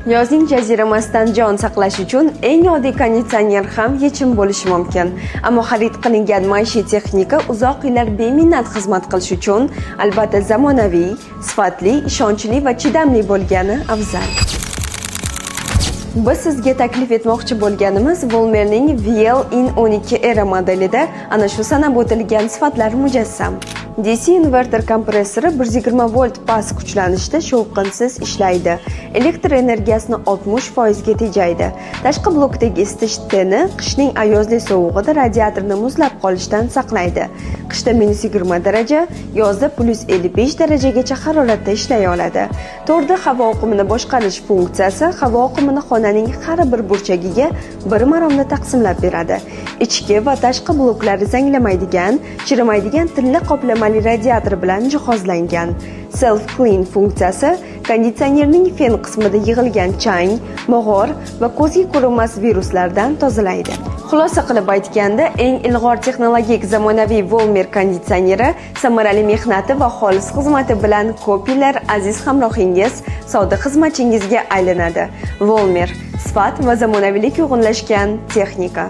Yozning jaziramasidan jon saqlash uchun eng oddiy konditsioner ham yechim bo'lishi mumkin. Ammo xarid qilingan maishiy texnika uzoq yillar beminnat xizmat qilish uchun albatta zamonaviy, sifatli, ishonchli va chidamli bo'lgani afzal. Biz sizga taklif etmoqchi bo'lganimiz Volmerning VL-in 12 Era modelida ana shu sanab o'tilgan sifatlar mujassam. DC inverter kompressori 120 volt past kuchlanishda shovqinsiz ishlaydi. Elektr energiyasini 60% ga tejaydi. Tashqi blokdagi isitish teni qishning ayozli sovug'ida radiatorni muzlab qolishdan saqlaydi. Qishda -20 daraja, yozda +55 darajagacha haroratda ishlay oladi. To'rda havo oqimini boshqarish funksiyasi havo oqimini xonaning har bir burchagiga bir maromda taqsimlab beradi. Ichki va tashqi bloklari zanglamaydigan, chirimaydigan tilla qoplamali radiator bilan jihozlangan. Self clean funksiyasi konditsionerning fen qismida yig'ilgan chang, mog'or va ko'zga ko'rinmas viruslardan tozalaydi. Xulosa qilib aytganda, eng ilg'or texnologik zamonaviy Volmer konditsioneri samarali mehnati va xolis xizmati bilan ko'p yillar aziz hamrohingiz, sodiq xizmatchingizga aylanadi. Volmer sifat va zamonaviylik uyg'unlashgan texnika.